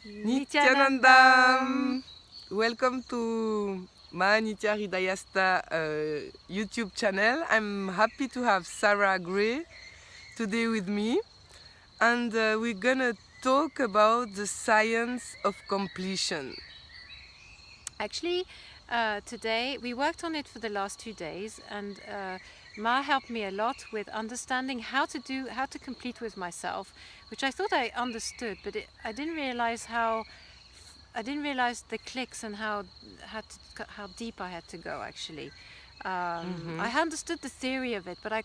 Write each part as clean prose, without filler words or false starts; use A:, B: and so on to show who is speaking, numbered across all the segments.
A: Nithyananda! Welcome to Ma Nithya Hridayastha YouTube channel. I'm happy to have Sarah Gray today with me, and we're gonna talk about the science of completion.
B: Actually, today we worked on it for the last 2 days, and Ma helped me a lot with understanding how to complete with myself, which I thought I understood, but I didn't realize the clicks and how deep I had to go. Actually, I understood the theory of it, but I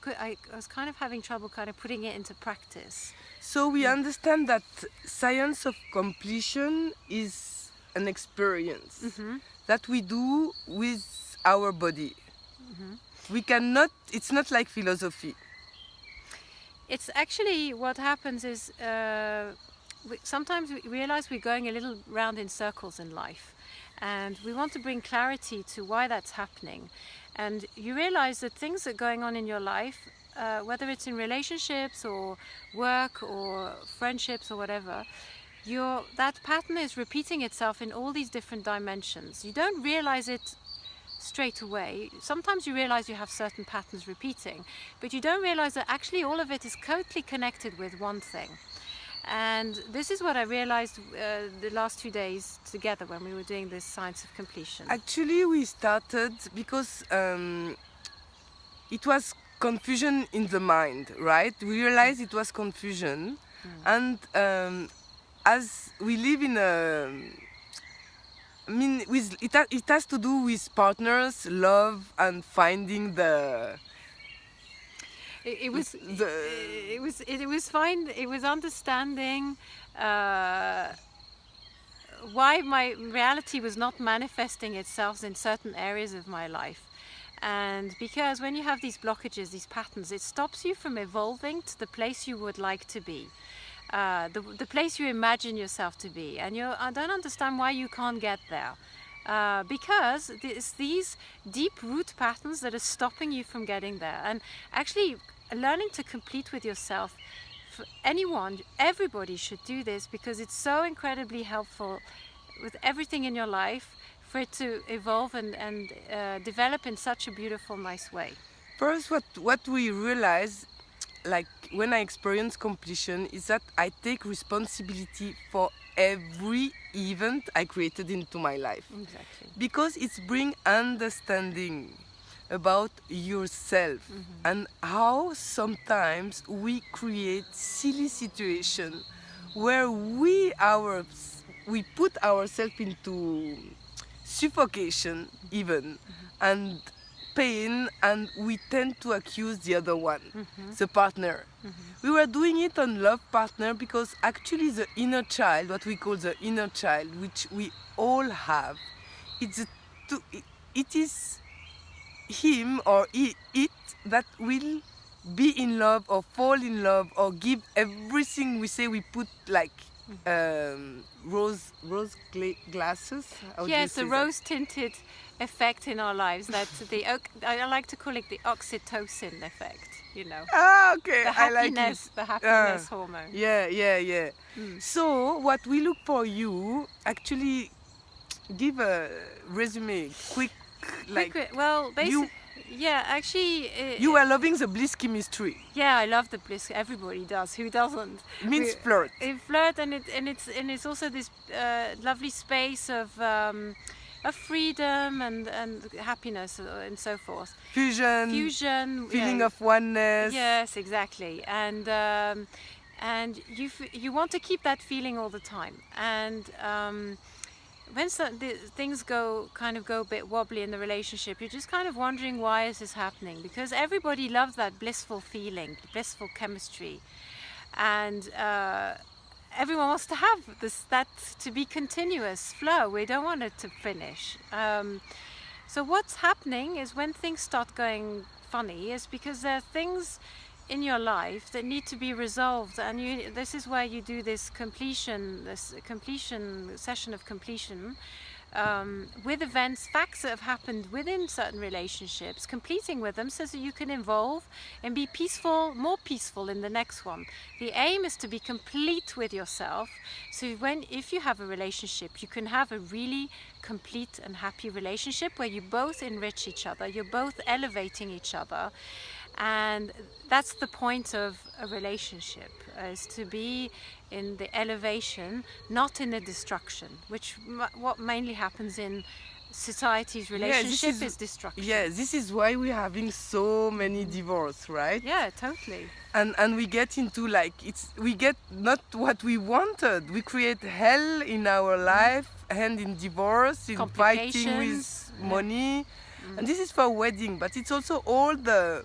B: was kind of having trouble kind of putting it into practice.
A: So we understand that science of completion is an experience that we do with our body. We cannot, it's not like philosophy.
B: It's actually what happens is sometimes we realize we're going a little round in circles in life, and we want to bring clarity to why that's happening. And you realize that things are going on in your life, whether it's in relationships or work or friendships or whatever, that pattern is repeating itself in all these different dimensions. You don't realize it straight away. Sometimes you realize you have certain patterns repeating, but you don't realize that actually all of it is totally connected with one thing. And this is what I realized the last 2 days together when we were doing this science of completion.
A: Actually, we started because it was confusion in the mind, right? We realized it was confusion, and as we live in a, it has to do with partners, love, and finding the.
B: It was fine. It was understanding why my reality was not manifesting itself in certain areas of my life. And because when you have these blockages, these patterns, it stops you from evolving to the place you would like to be, the place you imagine yourself to be. And I don't understand why you can't get there. Because it's these deep root patterns that are stopping you from getting there. And actually, learning to complete with yourself, for anyone, everybody should do this, because it's so incredibly helpful with everything in your life for it to evolve and develop in such a beautiful, nice way.
A: First, what we realize, like when I experience completion, is that I take responsibility for every event I created into my life.
B: Exactly.
A: Because it's bring understanding about yourself and how sometimes we create silly situations where we put ourselves into suffocation even and pain, and we tend to accuse the other one, the partner. We were doing it on love partner because actually the inner child, what we call the inner child, which we all have, it is him or it that will be in love or fall in love or give everything. We say we put like rose glasses.
B: Yes, the rose-tinted effect in our lives. That's I like to call it the oxytocin effect. You know.
A: Ah, okay.
B: The happiness, the happiness hormone.
A: Yeah. So what we look for you, actually, give a resume, quick.
B: Well, basically, actually,
A: you are loving the bliss chemistry.
B: Yeah, I love the bliss. Everybody does. Who doesn't?
A: It means flirt.
B: Flirt, and it's also this lovely space of freedom and happiness and so forth.
A: Fusion, feeling of oneness.
B: Yes, exactly. And you want to keep that feeling all the time. And when things go a bit wobbly in the relationship, you're just kind of wondering, why is this happening? Because everybody loves that blissful feeling, blissful chemistry, and everyone wants to have that to be continuous flow. We don't want it to finish. So what's happening is when things start going funny is because there are things in your life that need to be resolved, and this is where you do this completion session of completion, with events, facts that have happened within certain relationships, completing with them so that you can evolve and be peaceful, more peaceful in the next one. The aim is to be complete with yourself, so if you have a relationship, you can have a really complete and happy relationship where you both enrich each other, you're both elevating each other. And that's the point of a relationship, is to be in the elevation, not in the destruction, which what mainly happens in society's relationship is destruction.
A: Yeah, this is why we're having so many divorces, right?
B: Yeah, totally.
A: And we get into we get not what we wanted. We create hell in our life, and in divorce, in fighting with money. And this is for wedding, but it's also all the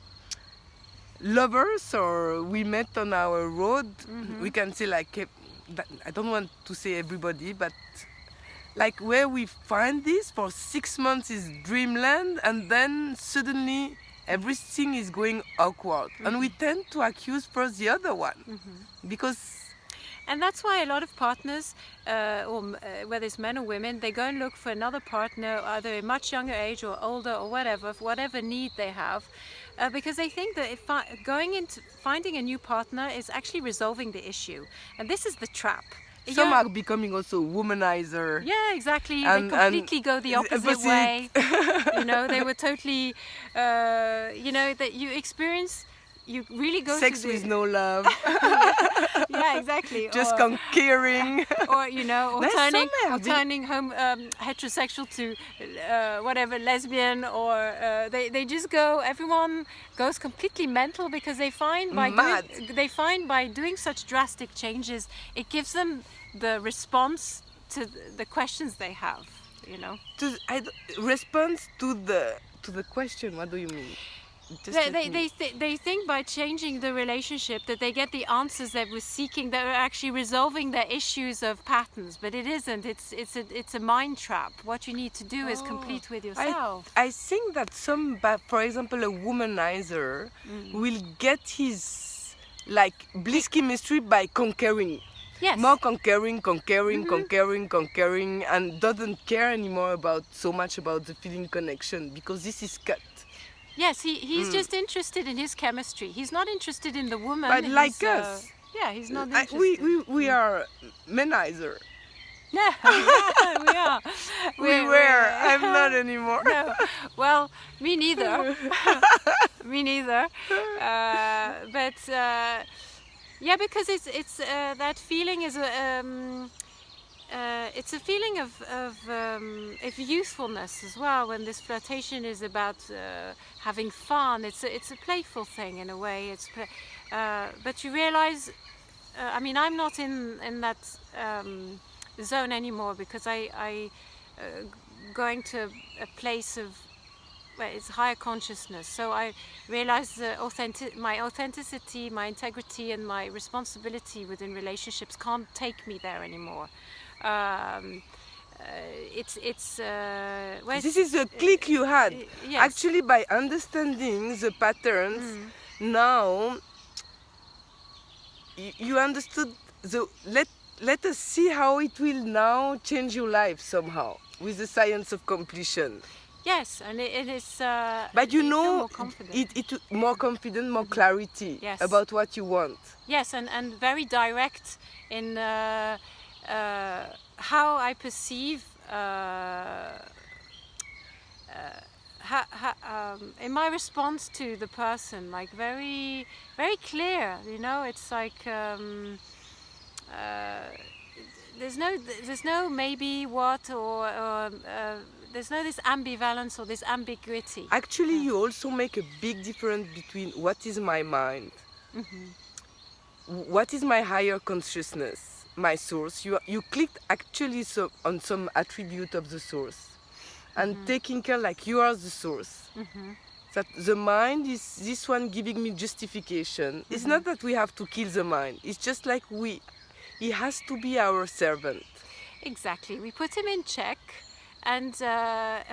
A: lovers or we met on our road. We can say I don't want to say everybody, but where we find this for 6 months is dreamland, and then suddenly everything is going awkward, and we tend to accuse first the other one because.
B: And that's why a lot of partners, whether it's men or women, they go and look for another partner, either a much younger age or older or whatever need they have, because they think that going into finding a new partner is actually resolving the issue. And this is the trap.
A: Some are becoming also womanizer.
B: Yeah, exactly. They completely go the opposite way. They were totally, that you experience. You really go
A: sex with no love.
B: Yeah, exactly.
A: Just conquering.
B: Or turning home heterosexual to lesbian, or they just go. Everyone goes completely mental because they find by doing such drastic changes, it gives them the response to the questions they have.
A: Response to the question. What do you mean?
B: They think by changing the relationship that they get the answers they were seeking, that are actually resolving their issues of patterns, but it isn't. It's a mind trap. What you need to do is complete with yourself.
A: I think that for example, a womanizer will get his bliss chemistry by conquering.
B: Yes.
A: More conquering, and doesn't care anymore so much about the feeling connection, because this is cut.
B: Yes, he's just interested in his chemistry. He's not interested in the woman.
A: But like us.
B: Yeah, he's not interested.
A: We are menizer.
B: Yeah, we are.
A: We were. I'm not anymore.
B: No. Well, me neither. Me neither. Yeah, because it's that feeling is it's a feeling of youthfulness as well. When this flirtation is about having fun, it's a playful thing in a way. But you realize, I'm not in that zone anymore, because I going to a place of where it's higher consciousness. So I realize my authenticity, my integrity, and my responsibility within relationships can't take me there anymore.
A: This is a click you had.
B: Yes.
A: Actually, by understanding the patterns, now you understood let us see how it will now change your life somehow with the science of completion.
B: Yes, and it is.
A: But
B: more confident.
A: More confident, more clarity about what you want.
B: Yes, and very direct in how I perceive. In my response to the person, very, very clear. It's like. There's no maybe what or there's no this ambivalence or this ambiguity.
A: Actually, you also make a big difference between what is my mind, what is my higher consciousness, my source. You clicked actually on some attribute of the source, and taking care you are the source. That the mind is this one giving me justification. It's not that we have to kill the mind. It's just he has to be our servant. Exactly.
B: We put him in check, and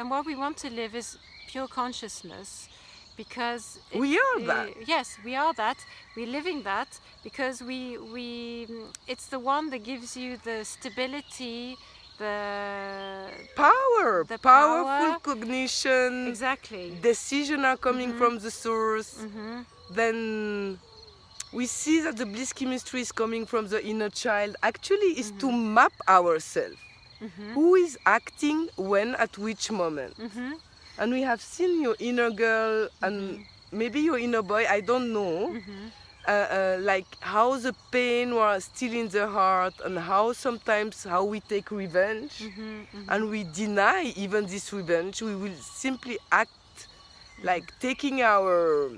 B: what we want to live is pure consciousness, because
A: we are that.
B: Yes, we are that. We're living that because we it's the one that gives you the stability,
A: power,
B: the
A: powerful
B: power.
A: cognition,
B: Exactly.
A: decisions are coming from the source. Then we see that the bliss chemistry is coming from the inner child. Actually, is to map ourselves. Who is acting when at which moment? And we have seen your inner girl and maybe your inner boy, I don't know. Like how the pain was still in the heart, and how sometimes how we take revenge and we deny even this revenge. We will simply act like taking our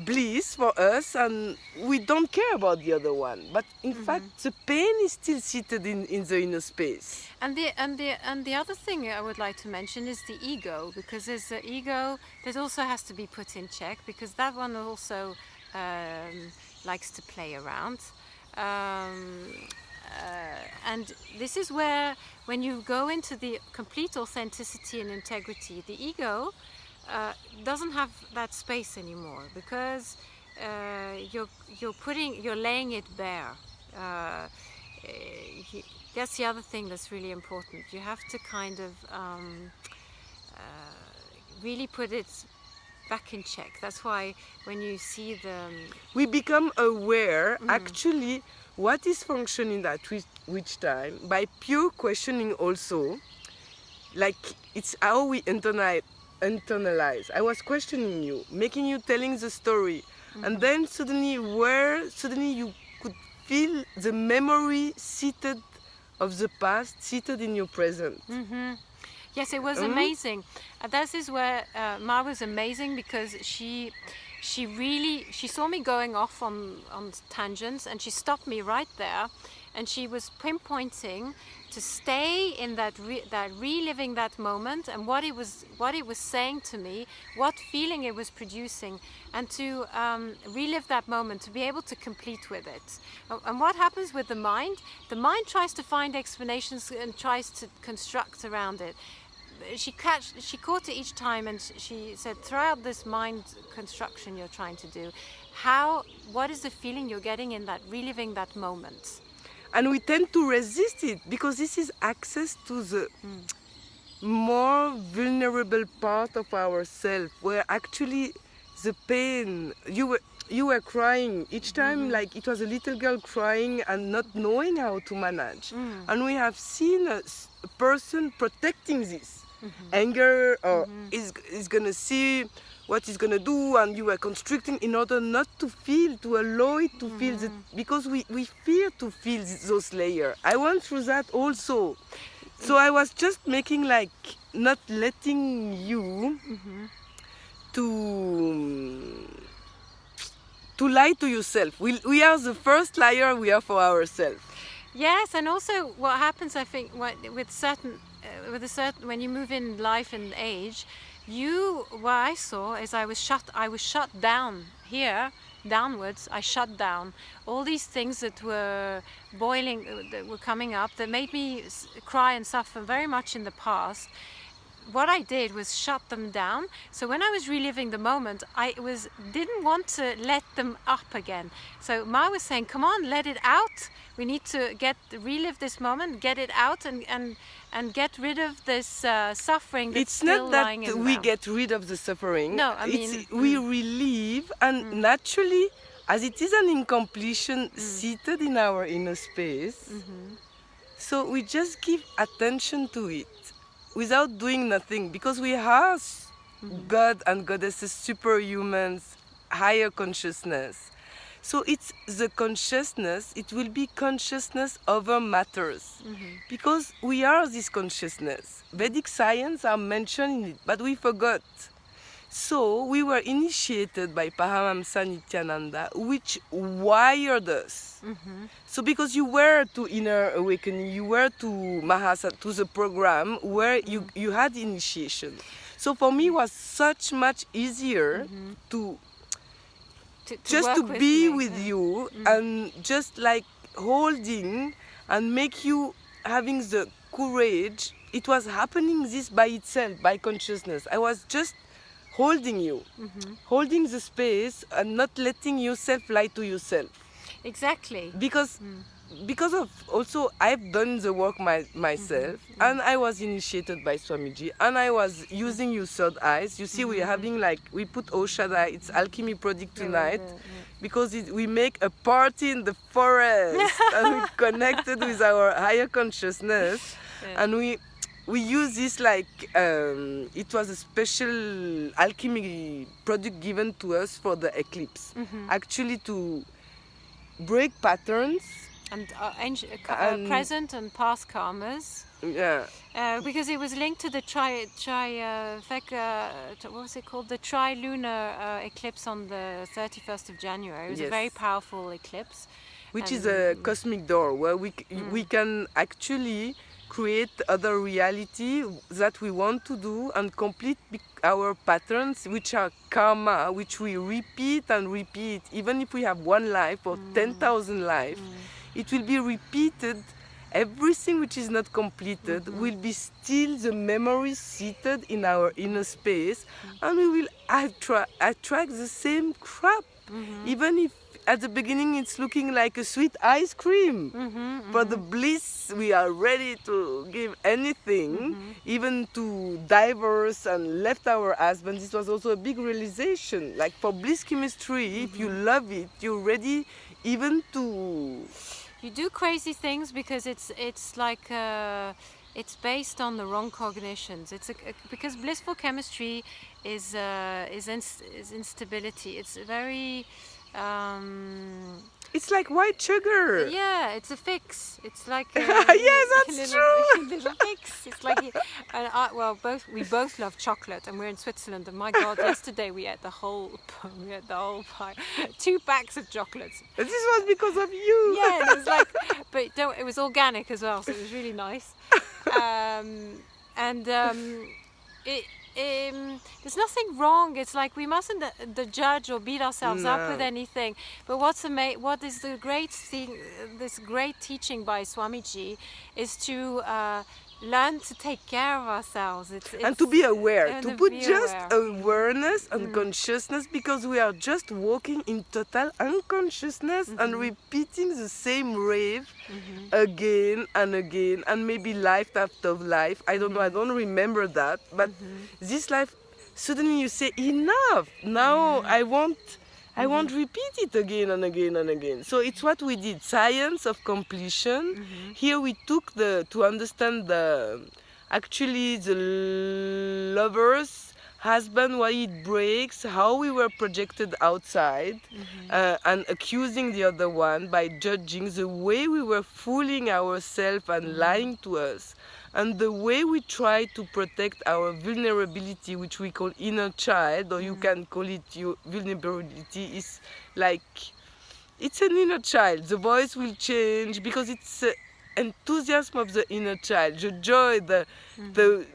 A: bliss for us, and we don't care about the other one. But in fact, the pain is still seated in the inner space.
B: And the other thing I would like to mention is the ego, because there's the ego that also has to be put in check, because that one also likes to play around. And this is where, when you go into the complete authenticity and integrity, the ego doesn't have that space anymore, because you're laying it bare. That's the other thing that's really important. You have to kind of really put it back in check. That's why when you see
A: we become aware actually what is functioning at which time by pure questioning also. Like it's how we internalize. I was questioning you, making you telling the story, and then suddenly you could feel the memory seated of the past, seated in your present.
B: Yes, it was amazing. That is where Ma was amazing, because she saw me going off on tangents, and she stopped me right there, and she was pinpointing to stay in that reliving that moment, and what it was saying to me, what feeling it was producing, and to relive that moment, to be able to complete with it. And what happens with the mind? The mind tries to find explanations and tries to construct around it. She caught it each time, and she said, throughout this mind construction you're trying to do, what is the feeling you're getting in that reliving that moment?
A: And we tend to resist it, because this is access to the more vulnerable part of ourselves, where actually the pain, you were crying each time, like it was a little girl crying and not knowing how to manage. And we have seen a person protecting this anger, or is gonna see what he's gonna do, and you were constricting in order not to feel, to allow it to feel, because we fear to feel those layers. I went through that also. So I was just making like not letting you to lie to yourself. We are the first liar we are for ourselves.
B: Yes, and also what happens, I think, with when you move in life and age, what I saw is I was shut down here, downwards. I shut down all these things that were boiling, that were coming up, that made me cry and suffer very much in the past. What I did was shut them down. So when I was reliving the moment, I didn't want to let them up again. So Ma was saying, come on, let it out. We need to relive this moment, get it out, and get rid of this suffering that's still lying in the
A: It's not that we get rid of the suffering.
B: No, I mean...
A: we relieve, and naturally, as it is an incompletion seated in our inner space, so we just give attention to it without doing nothing, because we are God and goddesses, superhumans, higher consciousness. So it's the consciousness, it will be consciousness over matters, because we are this consciousness. Vedic science are mentioned in it, but we forgot. So we were initiated by Paramahamsa Nithyananda, which wired us. So because you were to inner awakening, you were to Mahasa, to the program where you had initiation. So for me it was much easier to be with you and just like holding and make you having the courage. It was happening this by itself, by consciousness. I was just holding you, holding the space and not letting yourself lie to yourself.
B: Exactly.
A: Because because of also I've done the work myself, and I was initiated by Swamiji, and I was using your third eyes. You see, we're having we put Aushada, it's alchemy product tonight, because we make a party in the forest, and we connected with our higher consciousness, and we use this it was a special alchemy product given to us for the eclipse, actually to break patterns
B: and present and past karmas.
A: Yeah.
B: Because it was linked to the what was it called? The trilunar eclipse on the 31st of January. It was a very powerful eclipse.
A: Which is a cosmic door where we can actually create other reality that we want to do and complete our patterns, which are karma, which we repeat and repeat. Even if we have one life or 10,000 lives, it will be repeated. Everything which is not completed will be still the memories seated in our inner space, and we will attract the same crap, even if at the beginning it's looking like a sweet ice cream. For the bliss, we are ready to give anything, even to divorce and left our husband. This was also a big realization. Like for bliss chemistry, if you love it, you're ready even to...
B: You do crazy things because it's based on the wrong cognitions. Because blissful chemistry is instability. It's very...
A: it's like white sugar.
B: Yeah, it's a fix. It's like
A: yes, that's true.
B: Little fix. It's like, we both love chocolate, and we're in Switzerland. And my God, yesterday we ate the whole pie, 2 packs of chocolates.
A: This was because of you.
B: Yeah, it was it was organic as well, so it was really nice. There's nothing wrong. It's like we mustn't judge or beat ourselves up with anything. But what is the great thing? This great teaching by Swamiji is to learn to take care of ourselves.
A: And to be aware, to put just awareness and consciousness, because we are just walking in total unconsciousness and repeating the same rave again and again, and maybe life after life. I don't know, I don't remember that, but this life, suddenly you say, enough, now I won't repeat it again and again and again. So it's what we did, science of completion. Here we took to understand the lovers, husband, why it breaks, how we were projected outside, and accusing the other one by judging, the way we were fooling ourselves and lying to us. And the way we try to protect our vulnerability, which we call inner child, or you can call it your vulnerability, is like, it's an inner child. The voice will change because it's enthusiasm of the inner child, the joy, the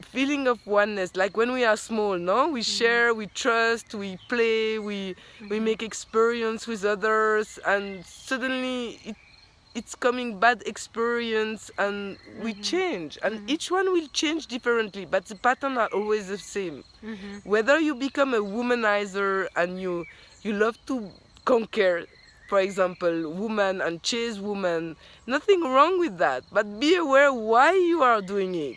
A: feeling of oneness. Like when we are small, no? We share, we trust, we play, we make experience with others, and suddenly it's coming bad experience, and we change, and each one will change differently, but the pattern are always the same. Whether you become a womanizer and you love to conquer, for example, woman and chase woman, nothing wrong with that, but be aware why you are doing it.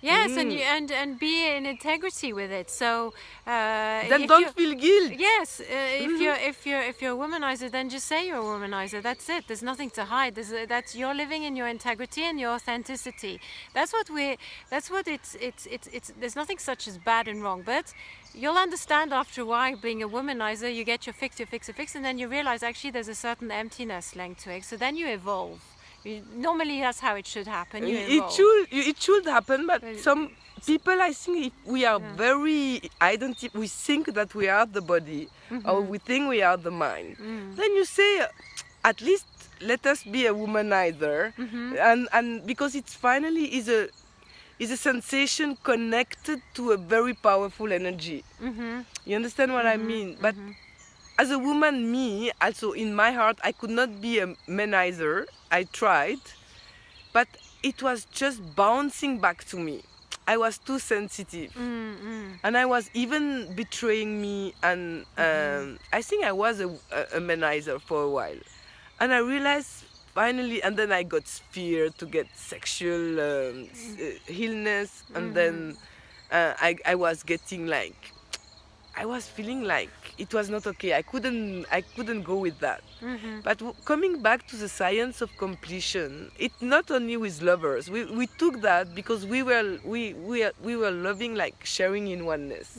B: Yes, and be in integrity with it. So
A: then don't feel guilt.
B: Yes, if you're a womanizer, then just say you're a womanizer. That's it. There's nothing to hide. That's you're living in your integrity and your authenticity. That's what it's. There's nothing such as bad and wrong, but you'll understand after a while, being a womanizer, you get your fix, and then you realize actually there's a certain emptiness linked to it. So then you evolve. Normally that's how it should happen.
A: It should happen, but some people, I think, if we are very we think that we are the body, or we think we are the mind. Then you say, at least let us be a womanizer, and because it's finally is a sensation connected to a very powerful energy. You understand what I mean? But as a woman, me, also in my heart, I could not be a manizer. I tried, but it was just bouncing back to me. I was too sensitive, and I was even betraying me, and I think I was a manizer for a while. And I realized finally, and then I got fear to get sexual illness, and then I was getting like, I was feeling like it was not okay. I couldn't go with that. But coming back to the science of completion, it's not only with lovers. We took that because we were loving, like sharing in oneness.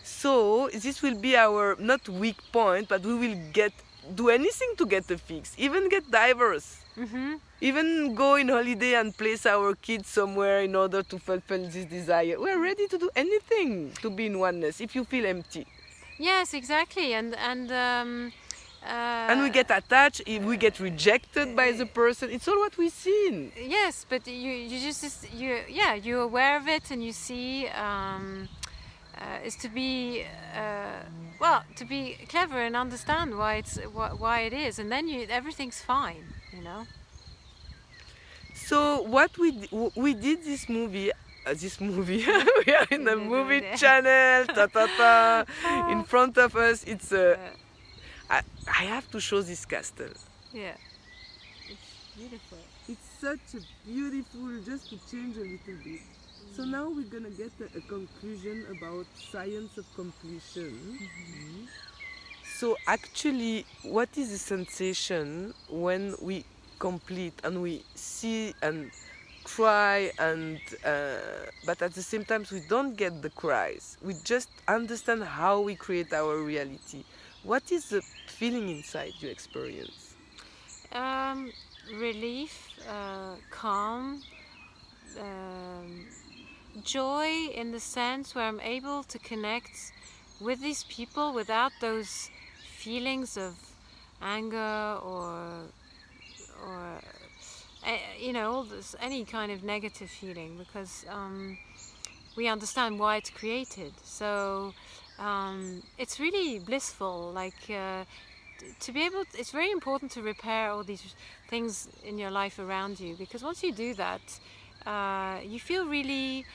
A: So this will be our not weak point, but we will do anything to get a fix, even get divorced. Even go in holiday and place our kids somewhere in order to fulfill this desire. We're ready to do anything to be in oneness if you feel empty.
B: Yes, exactly. And
A: we get attached, if we get rejected by the person. It's all what we've seen.
B: Yes, but you're aware of it, and you see is to be to be clever and understand why it is, and then everything's fine, you know.
A: So what we did this movie. We are in the movie channel. In front of us, it's I have to show this castle.
B: Yeah, it's beautiful.
A: It's such a beautiful, just to change a little bit. So now we're gonna get a conclusion about science of completion. So actually, what is the sensation when we complete and we see and cry, and but at the same time we don't get the cries. We just understand how we create our reality. What is the feeling inside you experience?
B: Relief, calm, joy, in the sense where I'm able to connect with these people without those feelings of anger or all this, any kind of negative feeling, because we understand why it's created. So it's really blissful, like to be able it's very important to repair all these things in your life around you, because once you do that, you feel really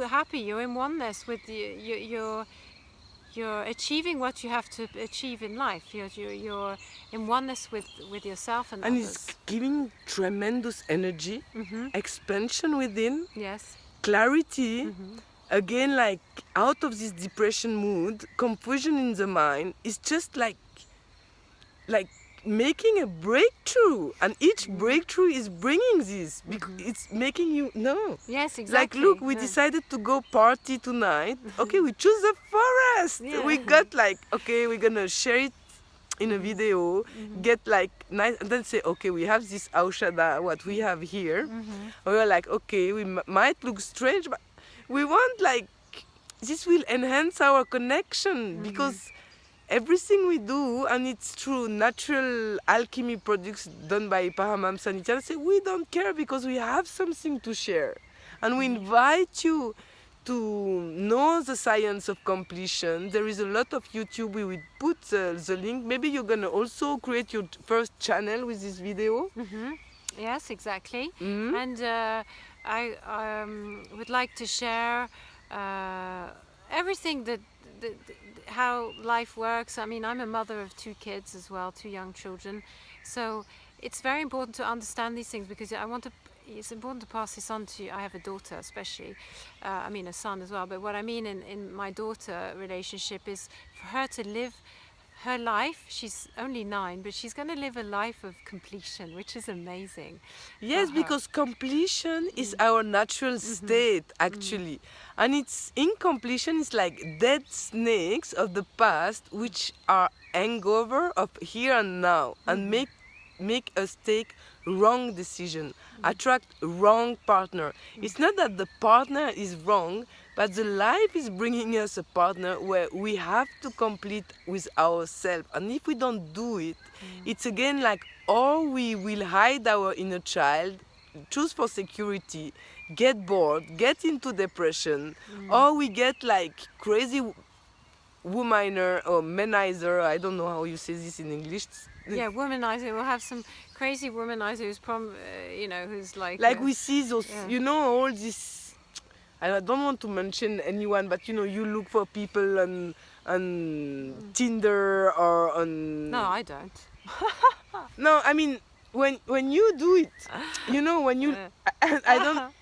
B: happy. You're in oneness with you're achieving what you have to achieve in life. You're in oneness with yourself and others.
A: It's giving tremendous energy, expansion within,
B: yes,
A: clarity. Again, like out of this depression mood, confusion in the mind is just like making a breakthrough, and each breakthrough is bringing this because it's making you know.
B: Yes, exactly.
A: Like, look, we decided to go party tonight. Okay, we choose the forest.
B: Yeah.
A: We got like, okay, we're gonna share it in a video, get like nice, and then say, okay, we have this Aushada, what we have here. We're like, okay, we might look strange, but we want, like, this will enhance our connection, because everything we do, and it's true, natural alchemy products done by Paramahamsa Nithyananda, say we don't care because we have something to share. And we invite you to know the science of completion. There is a lot of YouTube. We will put the link. Maybe you're going to also create your first channel with this video.
B: Yes, exactly. And I would like to share everything that how life works. I mean, I'm a mother of 2 kids as well, 2 young children. So it's very important to understand these things, because it's important to pass this on to, I have a daughter especially, I mean a son as well, but what I mean in my daughter relationship is for her to live her life. She's only 9, but she's going to live a life of completion, which is amazing.
A: Yes, because completion is our natural state, actually. And it's incompletion is like dead snakes of the past, which are hangover of here and now, and make us take wrong decision, attract wrong partner. It's not that the partner is wrong, but the life is bringing us a partner where we have to complete with ourselves. And if we don't do it, it's again like, or we will hide our inner child, choose for security, get bored, get into depression, or we get like crazy womanizer or menizer, I don't know how you say this in English.
B: Yeah, womanizer. We'll have some crazy womanizer who's who's like
A: we see those, all this. I don't want to mention anyone, but you look for people on Tinder or on.
B: No, I don't.
A: No, I mean, when you do it, you know, when you, I don't.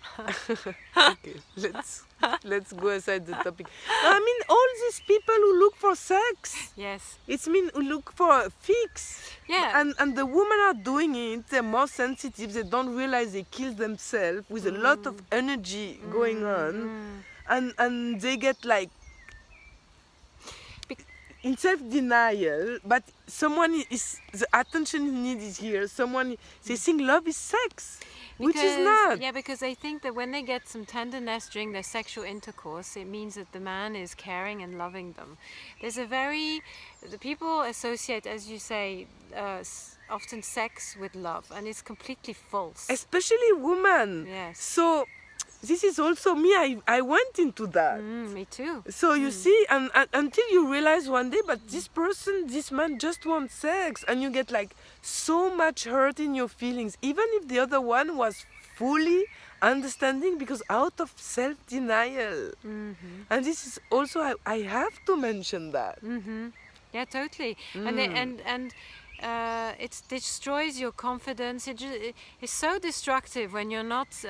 A: Okay, let's go aside the topic. No, I mean, all these people who look for sex.
B: Yes.
A: It's mean who look for a fix.
B: Yeah.
A: And the women are doing it. They're more sensitive. They don't realize they kill themselves with a lot of energy going on, and they get like in self-denial, but someone is, the attention need is here. Someone, they think love is sex, which is not.
B: Yeah, because they think that when they get some tenderness during their sexual intercourse, it means that the man is caring and loving them. There's a the people associate, as you say, often sex with love, and it's completely false.
A: Especially women.
B: Yes.
A: So this is also me. I went into that.
B: Me too.
A: So you see, and until you realize one day, but this man just wants sex, and you get like so much hurt in your feelings, even if the other one was fully understanding, because out of self-denial. And this is also, I have to mention that.
B: Yeah, totally. And it destroys your confidence. It's so destructive when you're not.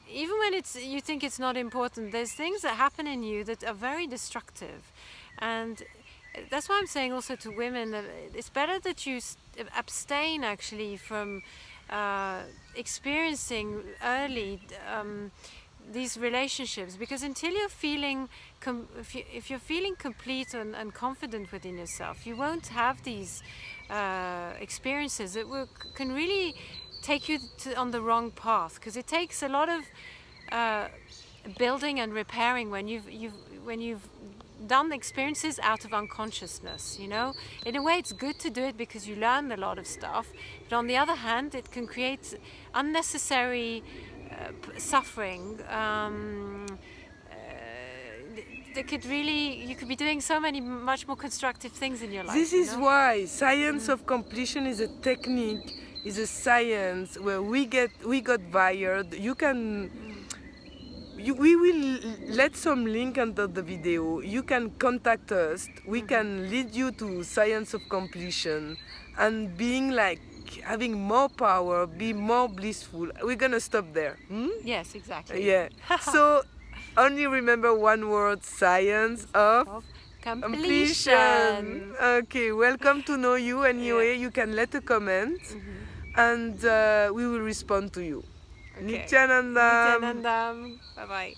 B: Even when you think it's not important, there's things that happen in you that are very destructive, and that's why I'm saying also to women that it's better that you abstain actually from experiencing early these relationships, because until you're feeling if you're feeling complete and confident within yourself, you won't have these experiences that can really take you on the wrong path, because it takes a lot of building and repairing when you've done experiences out of unconsciousness. You know, in a way, it's good to do it because you learn a lot of stuff, but on the other hand, it can create unnecessary suffering. You could be doing so many much more constructive things in your life.
A: This is why science of completion is a technique. Is a science where we got wired. We will let some link under the video. You can contact us. We can lead you to science of completion, and being like having more power, be more blissful. We're gonna stop there.
B: Yes, exactly.
A: Yeah. So only remember one word: science of completion. Okay. Welcome to know you. Anyway, you can let a comment. And we will respond to you.
B: Okay.
A: Nithyananda.
B: Nithyananda. Bye-bye.